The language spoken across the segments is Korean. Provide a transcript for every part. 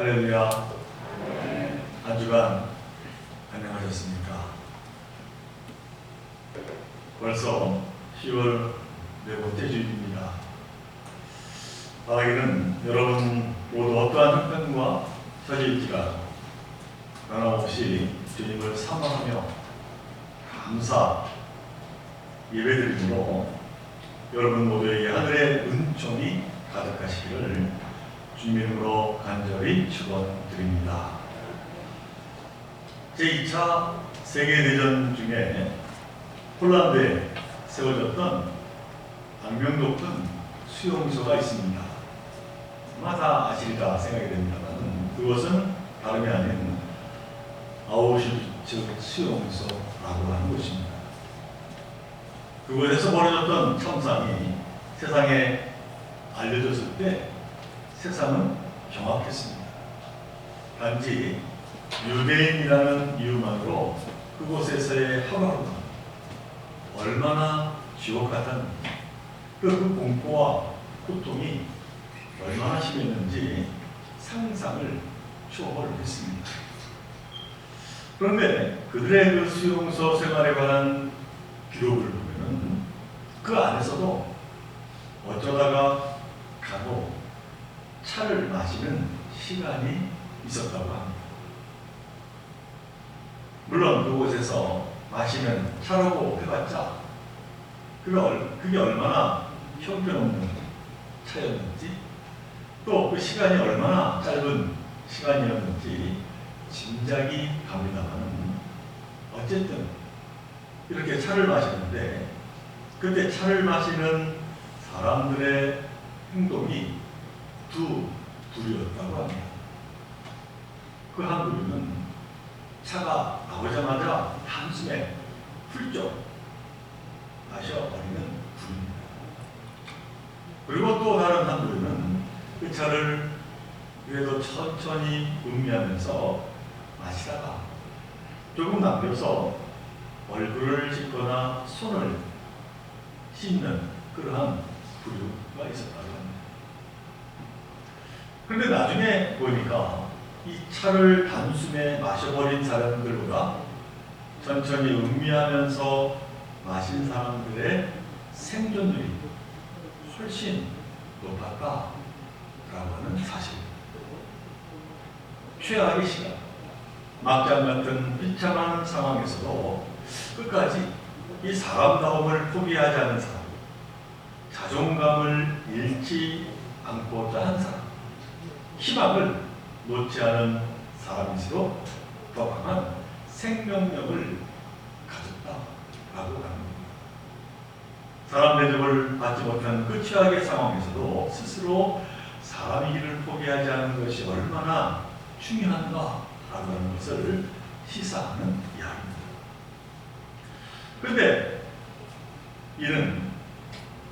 할렐루야. 한 주간 안녕하셨습니까? 벌써 10월 네 번째 주일입니다. 바라기는 여러분 모두 어떠한 형편과 처지일지가 변함없이 주님을 사모하며 감사 예배드림으로 여러분 모두에게 하늘의 은총이 가득하시기를 주님 이름으로 간절히 축원드립니다. 제2차 세계대전 중에 폴란드에 세워졌던 악명 높은 수용소가 있습니다. 아마 다 아시리라 생각이 됩니다만 그것은 다름이 아닌 아우슈비츠 수용소라고 하는 곳입니다. 그곳에서 벌어졌던 참상이 세상에 알려졌을 때 세상은 경악했습니다. 단지 유대인이라는 이유만으로 그곳에서의 하루하루가 얼마나 지옥 같았는지, 그 공포와 고통이 얼마나 심했는지 상상을 초월했습니다. 그런데 그들의 그 수용소 생활에 관한 기록을 보면 그 안에서도 어쩌다가 간혹 차를 마시는 시간이 있었다고 합니다. 물론 그곳에서 마시는 차라고 해봤자 그게 얼마나 형편없는 차였는지, 또 그 시간이 얼마나 짧은 시간이었는지 짐작이 갑니다만, 어쨌든 이렇게 차를 마시는데 그때 차를 마시는 사람들의 행동이 두 부류였다고 합니다. 그 한 부류는 차가 나오자마자 한숨에 훌쩍 마셔버리는 부류입니다. 그리고 또 다른 한 부류는 그 차를 그래도 천천히 음미하면서 마시다가 조금 남겨서 얼굴을 씻거나 손을 씻는 그러한 부류가 있었다고 합니다. 그런데 나중에 보니까 이 차를 단숨에 마셔버린 사람들보다 천천히 음미하면서 마신 사람들의 생존율이 훨씬 높았다라고 하는 사실입니다. 최악의 시간, 막장 같은 비참한 상황에서도 끝까지 이 사람다움을 포기하지 않은 사람, 자존감을 잃지 않고자 한 사람, 희망을 놓지 않은 사람일수록 더 강한 생명력을 가졌다라고 합니다. 사람 대접을 받지 못한 그 최악의 상황에서도 스스로 사람이기를 포기하지 않는 것이 얼마나 중요한가라고 하는 것을 시사하는 이야기입니다. 그런데 이는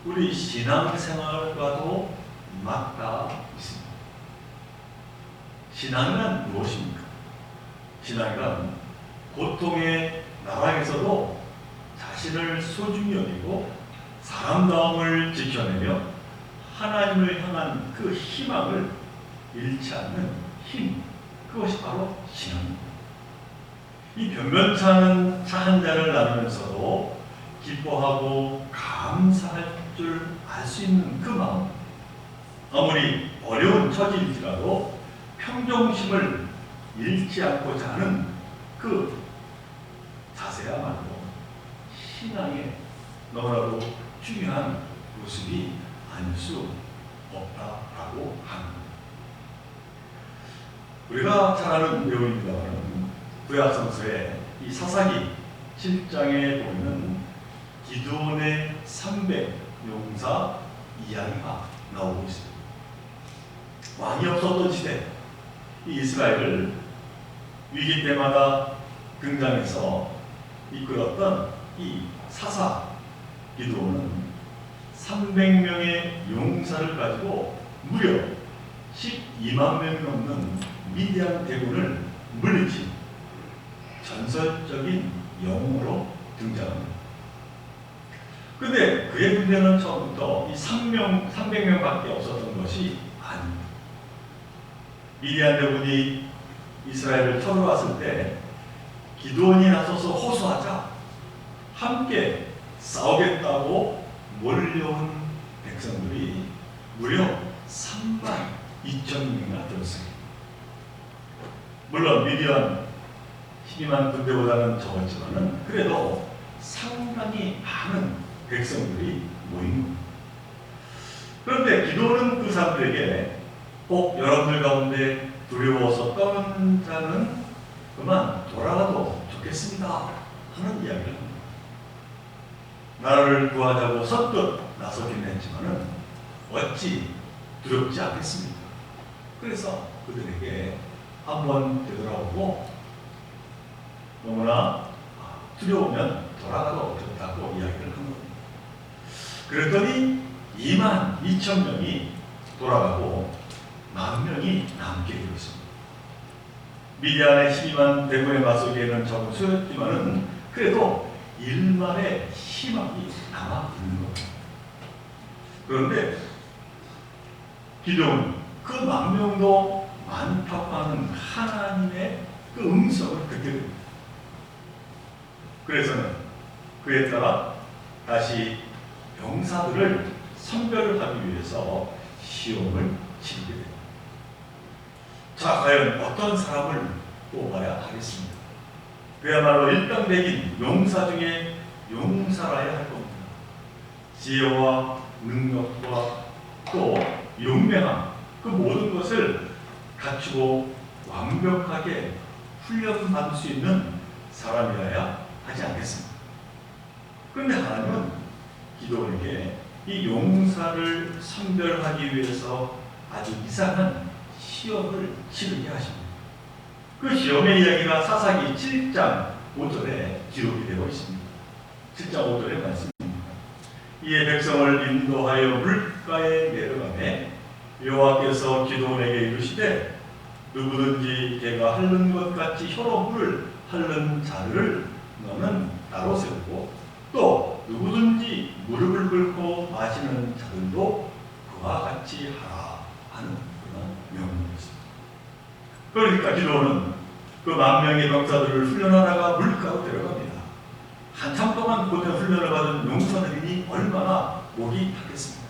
우리 신앙생활과도 맞닿아 있습니다. 신앙이란 무엇입니까? 신앙이란 고통의 나라에서도 자신을 소중히 여기고 사람다움을 지켜내며 하나님을 향한 그 희망을 잃지 않는 힘, 그것이 바로 신앙입니다. 이 변변치 않은 차 한 잔을 나누면서도 기뻐하고 감사할 줄 알 수 있는 그 마음, 아무리 어려운 처지일지라도 평정심을 잃지 않고자 하는 그 자세야말로 신앙의 너무나도 중요한 모습이 아닐 수 없다라고 합니다. 우리가 잘 아는 내용입니다만 구약성서의 이 사사기 7장에 보면 기드온의 300용사 이야기가 나오고 있습니다. 왕이 없었던 시대, 이 이스라엘을 위기 때마다 등장해서 이끌었던 이 사사 기드온은 300명의 용사를 가지고 무려 12만 명이 넘는 미디안 대군을 물리친 전설적인 영웅으로 등장합니다. 그런데 그의 군대는 처음부터 이 300명밖에 없었던 것이 아닙니다. 미디안 대군이 이스라엘을 쳐들어왔을 때 기드온이 나서서 호소하자 함께 싸우겠다고 몰려온 백성들이 무려 3만 2천 명이나 되었습니다. 물론 미디안 힘이만 군대보다는 적었지만은 그래도 상당히 많은 백성들이 모인 겁니다. 그런데 기도는 그 사람들에게 꼭 여러분들 가운데 두려워서 떠는 자는 그만 돌아가도 좋겠습니다 하는 이야기를 합니다. 나라를 구하자고 선뜻 나서긴 했지만은 어찌 두렵지 않겠습니까? 그래서 그들에게 한번 되돌아오고 너무나 두려우면 돌아가도 좋다고 이야기를 한 겁니다. 그랬더니 2만 2천 명이 돌아가고 10,000명이 남게 되었습니다. 미디안의 12만 대군에 맞서기에는 적은 수였지만은 그래도 일말의 희망이 남아 있는 겁니다. 그런데 기도는 그 10,000명도 많다고 하는 하나님의 그 음성을 듣게 됩니다. 그래서는 그에 따라 다시 병사들을 선별하기 위해서 시험을 치르게 됩니다. 자, 과연 어떤 사람을 뽑아야 하겠습니까? 그야말로 일당백인 용사 중에 용사라야 할 겁니다. 지혜와 능력과 또 용맹함, 그 모든 것을 갖추고 완벽하게 훈련받을 수 있는 사람이라야 하지 않겠습니까? 그런데 하나님은 기도원에게 이 용사를 선별하기 위해서 아주 이상한 시험을 치르게 하십니다. 그 시험의 이야기가 사사기 7장 5절에 기록이 되고 있습니다. 7장 5절의 말씀입니다. 이에 백성을 인도하여 물가에 내려가매 여호와께서 기도원에게 이르시되 누구든지 걔가 핥는 것 같이 혀로 물을 핥는 자를 너는 따로 세우고 또 누구든지 무릎을 꿇고 마시는 자들도 그와 같이 하라 하는 그런 명령이었습니다. 그러니까 기도는 그 10,000명의 병사들을 훈련하다가 물가로 데려갑니다. 한참 동안 고된 훈련을 받은 용사들이니 얼마나 목이 탔겠습니까?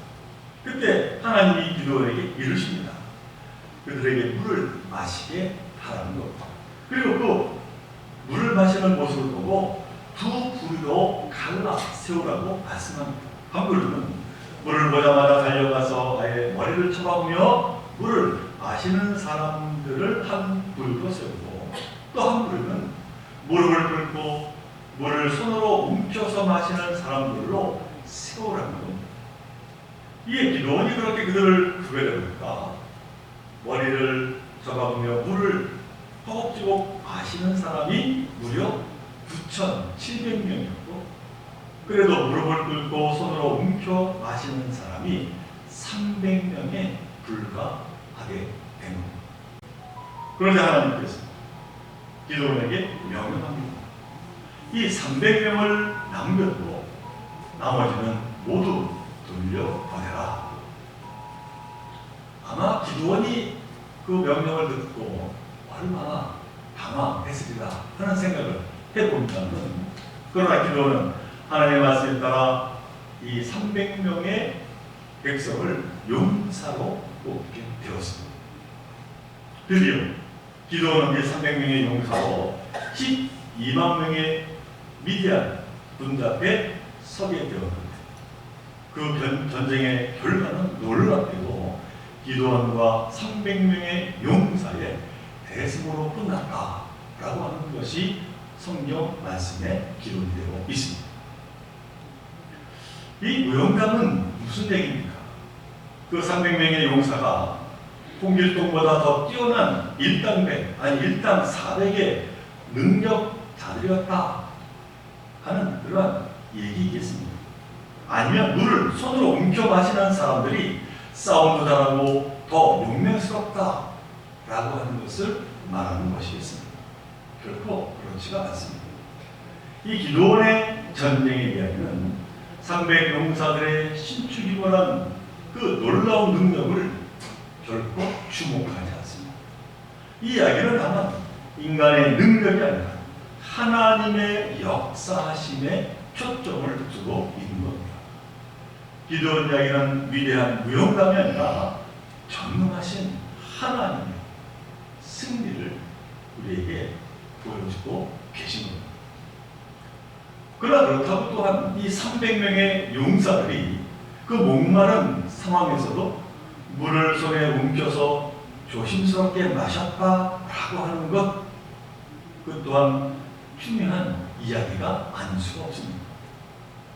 그때 하나님이 기도원에게 이르십니다. 그들에게 물을 마시게 하라는 겁니다. 그리고 그 물을 마시는 모습을 보고 두 부리로 갈라 세우라고 말씀합니다. 한 부리는 물을 보자마자 달려가서 아예 머리를 쳐박으며 물을 마시는 사람들을 한 부리로 세우고 또 한 부리는 무릎을 꿇고 물을 손으로 움켜서 마시는 사람들로 세우라는 겁니다. 이에 기도원이 그렇게 그들을 구별해볼까? 머리를 쳐박으며 물을 허겁지겁 마시는 사람이 무려 9,700명이었고 그래도 무릎을 꿇고 손으로 움켜 마시는 사람이 300명에 불과하게 된 겁니다. 그러자 하나님께서 기도원에게 명령합니다. 이 300명을 남겨두고 나머지는 모두 돌려보내라. 아마 기도원이 그 명령을 듣고 얼마나 당황했으리라 하는 생각을 해본다면 그러나 기도는 하나님의 말씀에 따라 이 300명의 백성을 용사로 뽑게 되었습니다. 드디어 기도는 이 300명의 용사로 12만 명의 미디안 군대 앞에 서게 되었는데 그 전쟁의 결과는 놀랍게도 기도원과 300명의 용사의 대승으로 끝났다라고 하는 것이 성경 말씀에 기록이 되고 있습니다. 이 무용담은 무슨 얘기입니까? 그 300명의 용사가 홍길동보다 더 뛰어난 일당 100, 아니 일당 400의 능력자들이었다 하는 그러한 얘기이겠습니다. 아니면 물을 손으로 움켜 마시는 사람들이 싸움도 잘하고 더 용맹스럽다라고 하는 것을 말하는 것이겠습니다. 결코 그렇지가 않습니다. 이 기도원의 전쟁의 이야기는 300 용사들의 신축이고난 그 놀라운 능력을 결코 주목하지 않습니다. 이 이야기는 다만 인간의 능력이 아니라 하나님의 역사하심에 초점을 두고 있는 겁니다. 기도원 이야기는 위대한 무용담이 아니라 전능하신 하나님의 승리를 우리에게 보여주고 계신 겁니다. 그러나 그렇다고 또한 이 300명의 용사들이 그 목마른 상황에서도 물을 손에 움켜서 조심스럽게 마셨다라고 하는 것, 그 또한 중요한 이야기가 아닐 수가 없습니다.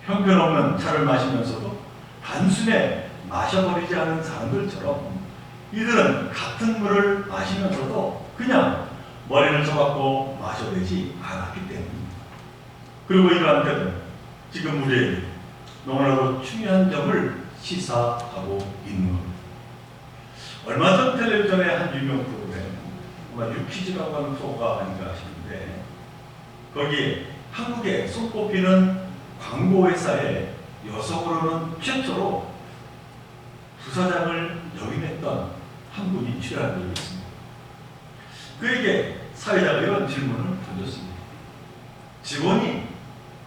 형편없는 차를 마시면서도 단숨에 마셔버리지 않은 사람들처럼 이들은 같은 물을 마시면서도 그냥 머리를 쳐박고 마셔대지 않았기 때문입니다. 그리고 이러한 때는 지금 우리에게 너무나도 중요한 점을 시사하고 있는 겁니다. 얼마 전 텔레비전의 한 유명 프로그램, 아마 유퀴즈라고 하는 프로가 아닌가 싶은데, 거기에 한국에 손꼽히는 광고회사의 여성으로는 최초로 부사장을 역임했던 한 분이 출연한 적이 있습니다. 그에게 사회자가 이런 질문을 던졌습니다. 직원이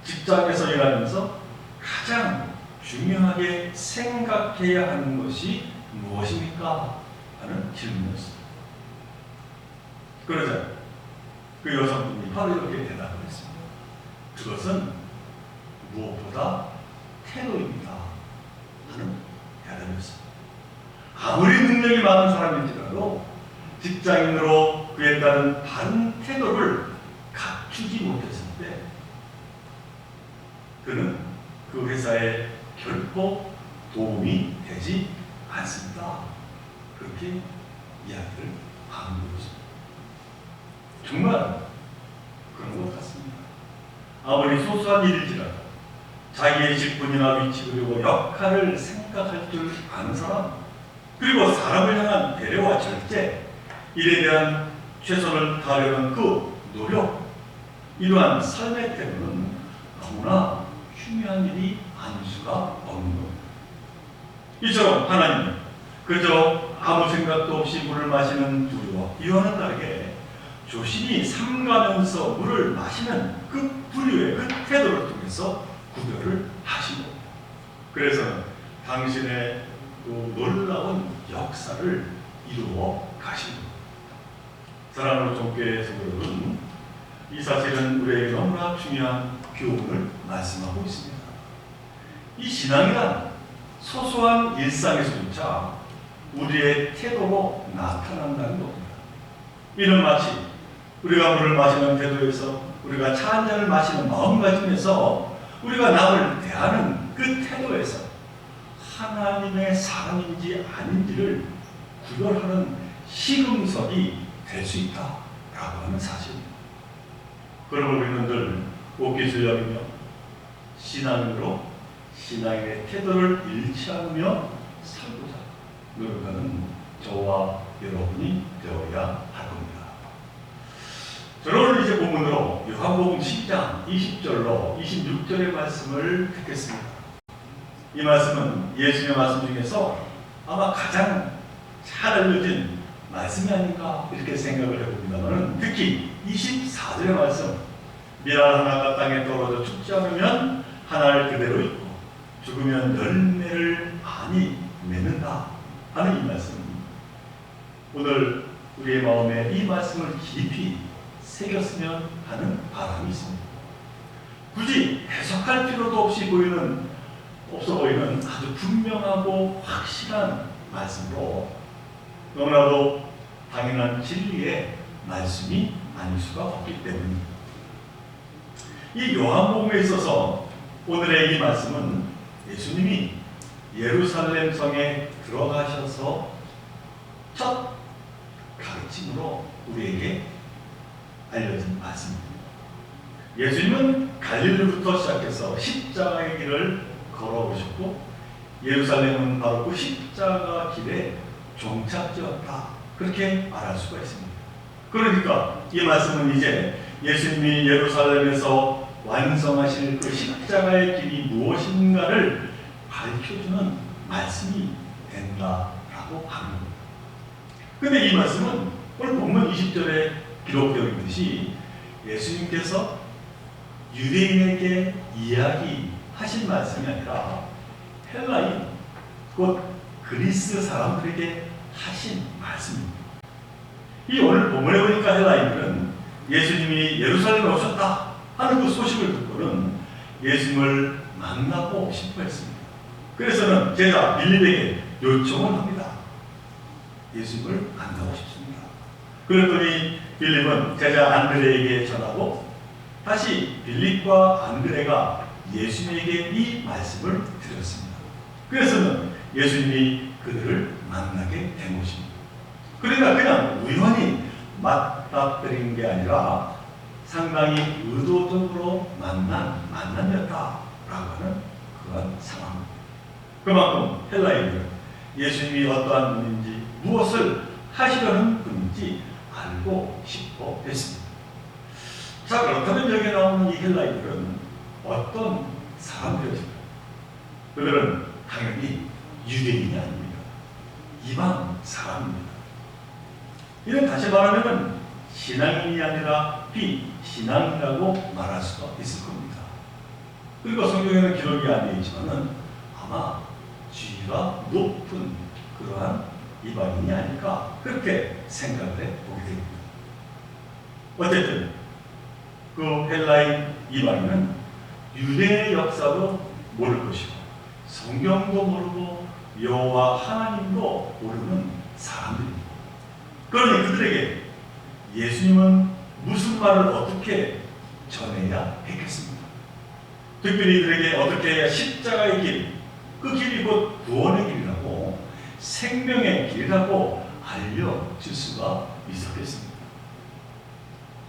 직장에서 일하면서 가장 중요하게 생각해야 하는 것이 무엇입니까? 하는 질문이었습니다. 그러자 그 여성분이 바로 이렇게 대답을 했습니다. 그것은 무엇보다 태도입니다. 하는 대답이었습니다. 아무리 능력이 많은 사람일지라도 직장인으로 그에 따른 바른 태도를 갖추지 못했을 때 그는 그 회사에 결코 도움이 되지 않습니다. 그렇게 이야기를 하는 것입니다. 정말 그런 것 같습니다. 아무리 소소한 일일지라도 자기의 직분이나 위치 그리고 역할을 생각할 줄 아는 사람, 그리고 사람을 향한 배려와 절제, 일에 대한 최선을 다하려는 그 노력, 이러한 삶의 태도는 너무나 중요한 일이 아닐 수가 없는 겁니다. 이처럼 하나님은 그저 아무 생각도 없이 물을 마시는 부류와 이와는 다르게 조심히 삼가면서 물을 마시는 그 부류의 그 태도를 통해서 구별을 하신 겁니다. 그래서 당신의 그 놀라운 역사를 이루어 가신 겁니다. 사랑하는 종교의 성도들은 이 사실은 우리에게 너무나 중요한 교훈을 말씀하고 있습니다. 이 신앙이란 소소한 일상에서조차 우리의 태도로 나타난다는 겁니다. 이는 마치 우리가 물을 마시는 태도에서, 우리가 차 한 잔을 마시는 마음가짐에서, 우리가 남을 대하는 그 태도에서 하나님의 사람인지 아닌지를 구별하는 시금석이 될 수 있다라고 하는 사실입니다. 그러므로 우리는 늘 옷깃을 여기며 신앙으로 신앙의 태도를 잃지 않으며 살고자 노력하는 저와 여러분이 되어야 할 겁니다. 저는 오늘 이제 본문으로 요한복음 10장 20절로 26절의 말씀을 듣겠습니다. 이 말씀은 예수님의 말씀 중에서 아마 가장 잘 알려진 말씀이 아닌가 이렇게 생각을 해봅니다만, 특히 24절의 말씀, 밀알 하나가 땅에 떨어져 죽지 않으면 하나를 그대로 있고 죽으면 열매를 많이 맺는다 하는 이 말씀, 오늘 우리의 마음에 이 말씀을 깊이 새겼으면 하는 바람이 있습니다. 굳이 해석할 필요도 없어 보이는 아주 분명하고 확실한 말씀으로 너무나도 당연한 진리의 말씀이 아닐 수가 없기 때문입니다. 이 요한복음에 있어서 오늘의 이 말씀은 예수님이 예루살렘 성에 들어가셔서 첫 가르침으로 우리에게 알려진 말씀입니다. 예수님은 갈릴리부터 시작해서 십자가의 길을 걸어오셨고 예루살렘은 바로 그 십자가 길의 종착지였다, 그렇게 말할 수가 있습니다. 그러니까 이 말씀은 이제 예수님이 예루살렘에서 완성하실 그 십자가의 길이 무엇인가를 밝혀주는 말씀이 된다라고 하는 겁니다. 근데 이 말씀은 오늘 본문 20절 기록되어 있듯이 예수님께서 유대인에게 이야기하신 말씀이 아니라 헬라인, 곧 그리스 사람들에게 하신 말씀입니다. 이 오늘 본문에 보니까 헬라인들은 예수님이 예루살렘에 오셨다 하는 그 소식을 듣고는 예수님을 만나고 싶어 했습니다. 그래서는 제자 빌립에게 요청을 합니다. 예수님을 만나고 싶습니다. 그랬더니 빌립은 제자 안드레에게 전하고 다시 빌립과 안드레가 예수님에게 이 말씀을 드렸습니다. 그래서는 예수님이 그들을 만나게 된 것입니다. 그러니까 그냥 우연히 맞닥뜨린 게 아니라 상당히 의도적으로 만난 만남이었다라고 하는 그런 상황입니다. 그만큼 헬라인들은 예수님이 어떠한 분인지 무엇을 하시려는 분인지 알고 싶어 했습니다. 자, 그렇다면 여기 나오는 이 헬라인들은 어떤 사람들이었을까요? 그들은 당연히 유대인이 아닙니다. 이방 사람입니다. 이는 다시 말하면 신앙인이 아니라 비신앙이라고 말할 수가 있을 겁니다. 그리고 성경에는 기록이 안 되어 있지만은 아마 지위가 높은 그러한 이방인이 아닐까 그렇게 생각을 해보게 됩니다. 어쨌든 그 헬라인 이방인은 유대의 역사도 모를 것이고 성경도 모르고 여호와 하나님도 모르는 사람들입니다. 그러니 그들에게 예수님은 무슨 말을 어떻게 전해야 했겠습니까? 특별히 이들에게 어떻게 해야 십자가의 길, 그 길이 곧 구원의 길이라고 생명의 길이라고 알려줄 수가 있었겠습니다.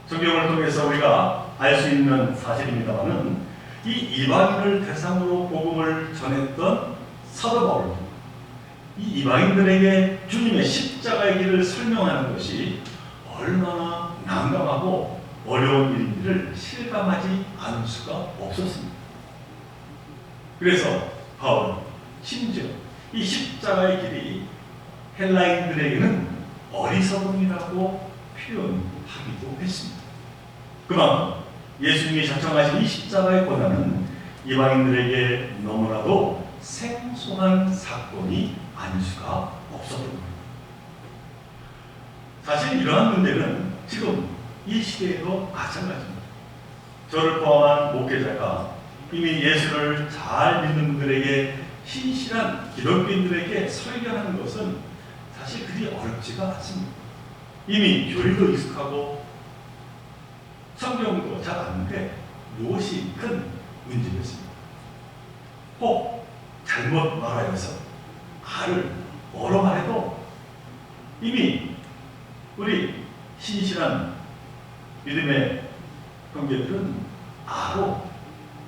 성경을 통해서 우리가 알 수 있는 사실입니다만은 이 이방인을 대상으로 복음을 전했던 사도 바울, 이 이방인들에게 주님의 십자가의 길을 설명하는 것이 얼마나 난감하고 어려운 일인지를 실감하지 않을 수가 없었습니다. 그래서 바울은 심지어 이 십자가의 길이 헬라인들에게는 어리석음이라고 표현하기도 했습니다. 그만큼 예수님이 작정하신 이 십자가의 고난은 이방인들에게 너무나도 생소한 사건이 아닐 수가 없었던 겁니다. 사실 이러한 문제는 지금 이 시대에도 마찬가지입니다. 저를 포함한 목회자가 이미 예수를 잘 믿는 분들에게 신실한 기독교인들에게 설교하는 것은 사실 그리 어렵지가 않습니다. 이미 교리도 익숙하고 성경도 잘 아는데 무엇이 큰 문제였습니다. 혹 잘못 말하여서 알을 뭐로 말해도 이미 우리 신실한 믿음의 형제들은 알로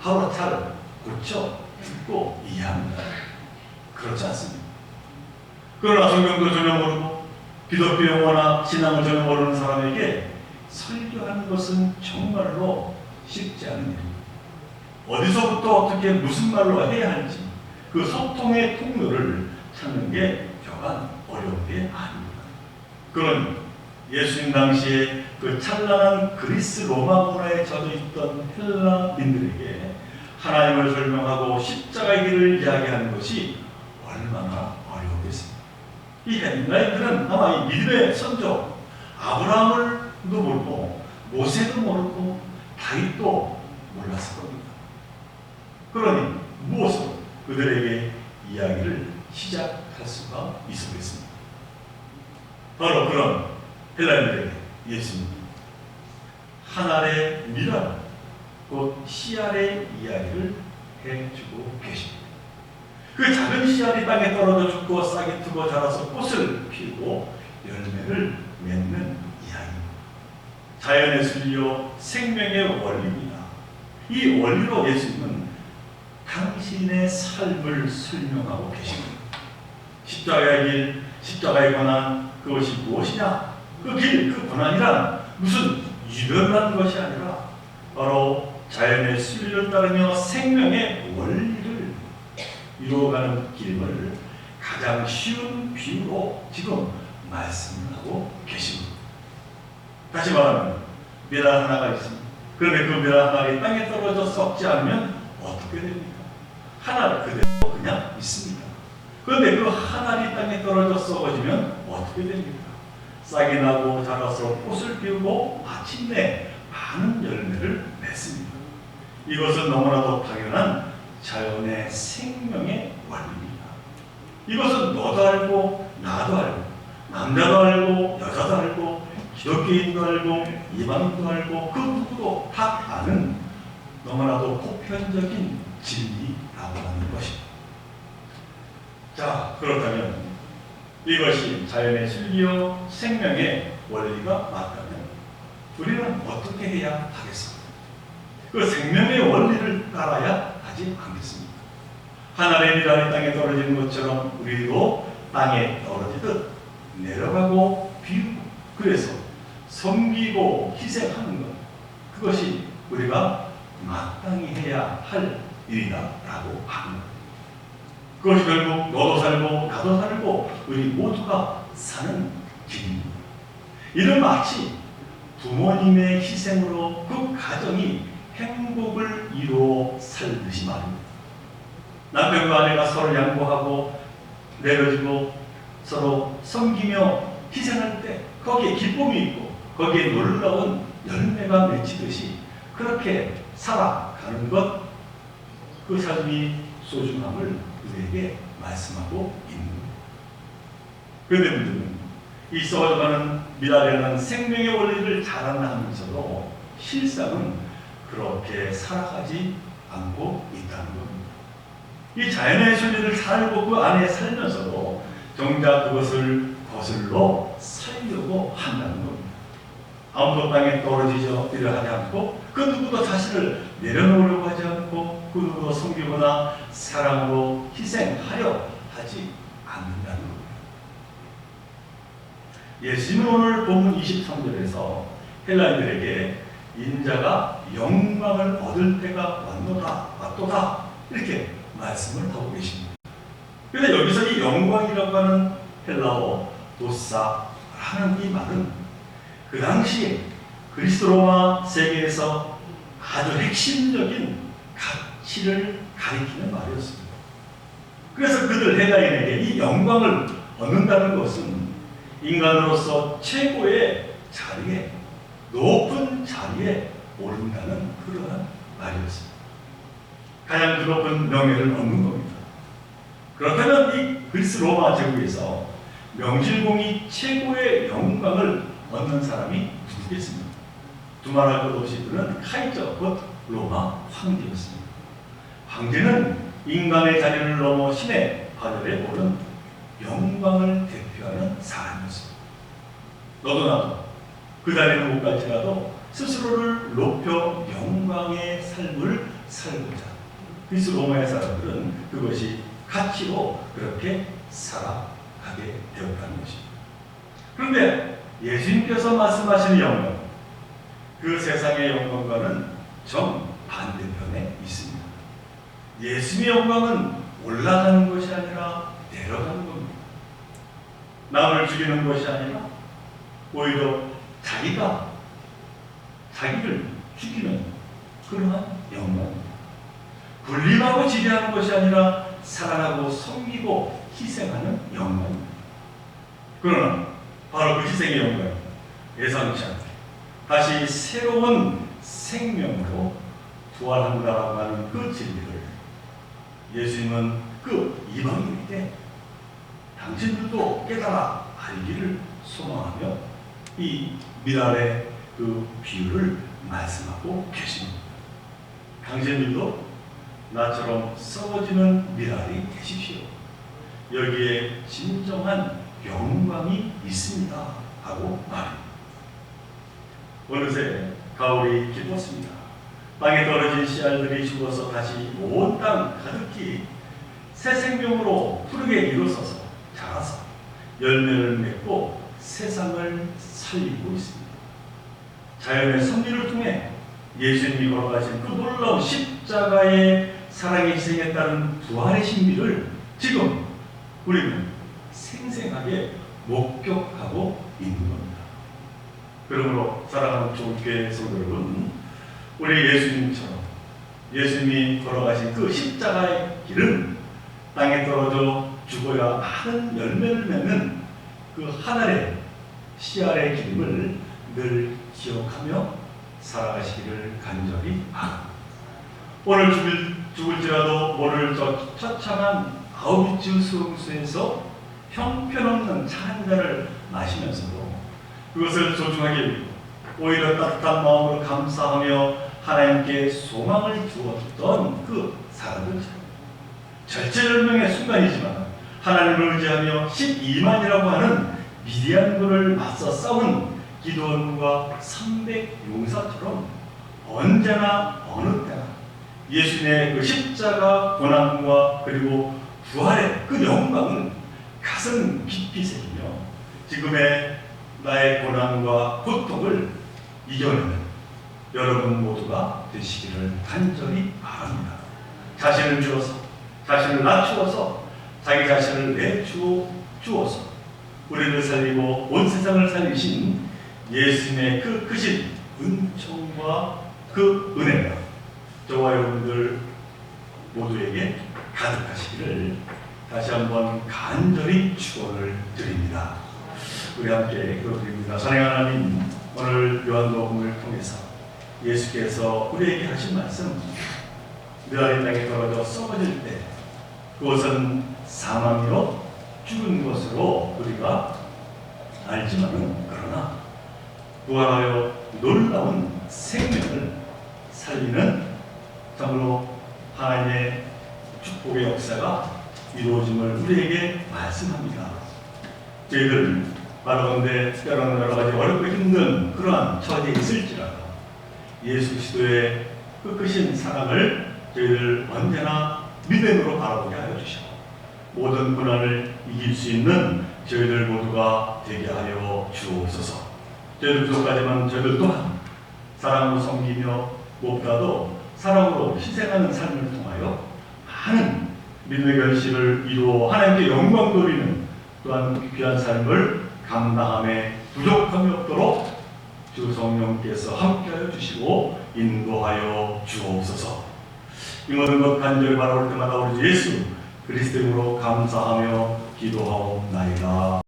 바로 잘 고쳐 듣고 이해합니다. 그렇지 않습니다. 그러나 성경도 전혀 모르고 기독교 용어나 신앙을 전혀 모르는 사람에게 설교하는 것은 정말로 쉽지 않은 일입니다. 어디서부터 어떻게 무슨 말로 해야 할지 그 소통의 통로를 찾는 게 여간 어려운 게 아닙니다. 그러니 예수님 당시에 그 찬란한 그리스 로마 문화에 젖어 있던 헬라인들에게 하나님을 설명하고 십자가의 길을 이야기하는 것이 얼마나 어려웠겠습니까? 이 헬라인들은 아마 이 믿음의 선조 아브라함을도 모르고 모세도 모르고 다윗도 몰랐을 겁니다. 그러니 무엇으로 그들에게 이야기를 시작할 수가 있었겠습니까? 바로 그런 헬라인들에게 예수님이 한 알의 미랄, 곧 씨알의 이야기를 해주고 계십니다. 그 작은 씨알이 땅에 떨어져 죽고 싹이 트고 자라서 꽃을 피우고 열매를 맺는 이야기입니다. 자연의 순리요 생명의 원리입니다. 이 원리로 예수님은 당신의 삶을 설명하고 계십니다. 십자가의 길, 십자가의 고난, 그것이 무엇이냐? 그 길, 그 고난이란 무슨 유별난 것이 아니라 바로 자연의 순리를 따르며 생명의 원리를 이루어가는 길임을 가장 쉬운 비유로 지금 말씀을 하고 계십니다. 다시 말하면 미랄 하나가 있습니다. 그런데 그 미랄 하나가 땅에 떨어져 썩지 않으면 어떻게 됩니까? 하나 그대로 그냥 있습니다. 그런데 그 하나리 땅에 떨어져 썩어지면 어떻게 됩니까? 싹이 나고 자라서 꽃을 피우고 마침내 많은 열매를 맺습니다. 이것은 너무나도 당연한 자연의 생명의 원리입니다. 이것은 너도 알고 나도 알고 남자도 알고 여자도 알고 기독교인도 알고 이방인도 알고 그 누구도 다 아는 너무나도 보편적인 진리라고 하는 것입니다. 자, 그렇다면 이것이 자연의 진리요 생명의 원리가 맞다면 우리는 어떻게 해야 하겠습니까? 그 생명의 원리를 따라야 하지 않겠습니까? 하늘의 미랄이 땅에 떨어지는 것처럼 우리도 땅에 떨어지듯 내려가고 비우고 그래서 섬기고 희생하는 것, 그것이 우리가 마땅히 해야 할 일이다라고 합니다. 그것이 결국 너도 살고 나도 살고 우리 모두가 사는 길입니다. 이는 마치 부모님의 희생으로 그 가정이 행복을 이루어 살듯이 말입니다. 남편과 아내가 서로 양보하고 내려주고 서로 섬기며 희생할 때 거기에 기쁨이 있고 거기에 놀라운 열매가 맺히듯이 그렇게 살아가는 것, 그 삶이 소중함을 우리에게 말씀하고 있는 겁니다. 그런데 문제는 이 썩어가는 미랄이라는 생명의 원리를 잘 안다면서도 실상은 그렇게 살아가지 않고 있다는 겁니다. 이 자연의 순리를 잘 알고 그 안에 살면서도 정작 그것을 거슬러 살려고 한다는 겁니다. 아무도 땅에 떨어지려 하지 않고 그 누구도 자신을 내려놓으려고 하지 않고 그 누구도 섬기거나 사랑으로 희생하려 하지 않는다는 겁니다. 예수님은 오늘 본문 23절에서 헬라인들에게 인자가 영광을 얻을 때가 왔도다 이렇게 말씀을 하고 계십니다. 그런데 여기서 이 영광이라고 하는 헬라어 도사라는 이 말은 그 당시에 그리스 로마 세계에서 아주 핵심적인 가치를 가리키는 말이었습니다. 그래서 그들 헬라인에게 이 영광을 얻는다는 것은 인간으로서 최고의 자리에, 높은 자리에 오른다는 그러한 말이었습니다. 가장 높은 명예를 얻는 겁니다. 그렇다면 이 그리스 로마 제국에서 명실공히 최고의 영광을 얻는 사람이 누구겠습니까? 두말할 것 없이 그는 카이저, 곧 로마 황제였습니다. 황제는 인간의 자리를 넘어 신의 하늘에 오른 영광을 대표하는 사람이었습니다. 너도 나도 그 자리는 못 갈지라도 스스로를 높여 영광의 삶을 살고자 그리스 로마의 사람들은 그것이 가치로 그렇게 살아가게 되었다는 것입니다. 그런데 예수님께서 말씀하시는 영광, 그 세상의 영광과는 정반대편에 있습니다. 예수님의 영광은 올라가는 것이 아니라 내려가는 겁니다. 남을 죽이는 것이 아니라 오히려 자기를 죽이는 그러한 영광입니다. 군림하고 지배하는 것이 아니라 사랑하고 섬기고 희생하는 영광입니다. 그러나 바로 그 희생의 영광, 예상치 않게 다시 새로운 생명으로 부활한다라고 하는 그 진리를 예수님은 그 이방인에게 당신들도 깨달아 알기를 소망하며 이 미랄의 그 비유를 말씀하고 계십니다. 당신들도 나처럼 썩어지는 미랄이 되십시오. 여기에 진정한 영광이 있습니다 하고 말입니다. 어느새 가을이 깊었습니다. 땅에 떨어진 씨알들이 죽어서 다시 온 땅 가득히 새 생명으로 푸르게 일어서서 자라서 열매를 맺고 세상을 살리고 있습니다. 자연의 섭리를 통해 예수님이 걸어가신 그 놀라운 십자가의 사랑의 희생에 따른 부활의 신비를 지금 우리는 생생하게 목격하고 있는 겁니다. 그러므로 사랑하는 좋은교회 성도 여러분, 우리 예수님처럼 예수님이 걸어가신 그 십자가의 길은 땅에 떨어져 죽어야 많은 열매를 맺는 그 하늘의 씨알의 길임을 늘 기억하며 살아가시기를 간절히 바랍니다. 오늘 죽을지라도 모를 저 처참한 아우비츠 수용소에서 형편없는 차 한 잔을 마시면서도 그것을 소중하게 여기고 오히려 따뜻한 마음으로 감사하며 하나님께 소망을 주었던 그 사람들처럼 절체절명의 순간이지만 하나님을 의지하며 12만이라고 하는 미디안 군을 맞서 싸운 기드온과 300용사처럼 언제나 어느 때나 예수님의 그 십자가 고난과 그리고 부활의 그 영광은 가슴 깊이 새기며 지금의 나의 고난과 고통을 이겨내는 여러분 모두가 되시기를 간절히 바랍니다. 자신을 주어서, 자신을 낮추어서, 자기 자신을 내주어서 우리를 살리고 온 세상을 살리신 예수님의 그 크신 은총과 그 은혜가 저와 여러분들 모두에게 가득하시기를 다시 한번 간절히 축원을 드립니다. 우리 함께 기도드립니다. 사랑하는 하나님, 오늘 요한복음을 통해서 예수께서 우리에게 하신 말씀, 늘 땅에 떨어져 썩어질 때 그것은 사망이요 죽은 것으로 우리가 알지만은 그러나 부활하여 놀라운 생명을 살리는 참으로 하나님의 축복의 역사가 이루어짐을 우리에게 말씀합니다. 저희들 바라건대 때로는 여러 가지 어렵고 힘든 그러한 처지에 있을지라도 예수 그리스도의 끝이신 사랑을 저희들 언제나 믿음으로 바라보게 하여 주시고 모든 고난을 이길 수 있는 저희들 모두가 되게 하여 주옵소서. 저희들 부족하지만 저희들 또한 사랑으로 섬기며 무엇보다도 사랑으로 희생하는 삶을 통하여 많은 믿음의 결실을 이루어 하나님께 영광 돌리는 또한 귀한 삶을 감당함에 부족함이 없도록 주 성령께서 함께하여 주시고 인도하여 주옵소서. 이 모든 것 간절히 바라볼 때마다 우리 예수 그리스도로 감사하며 기도하옵나이다.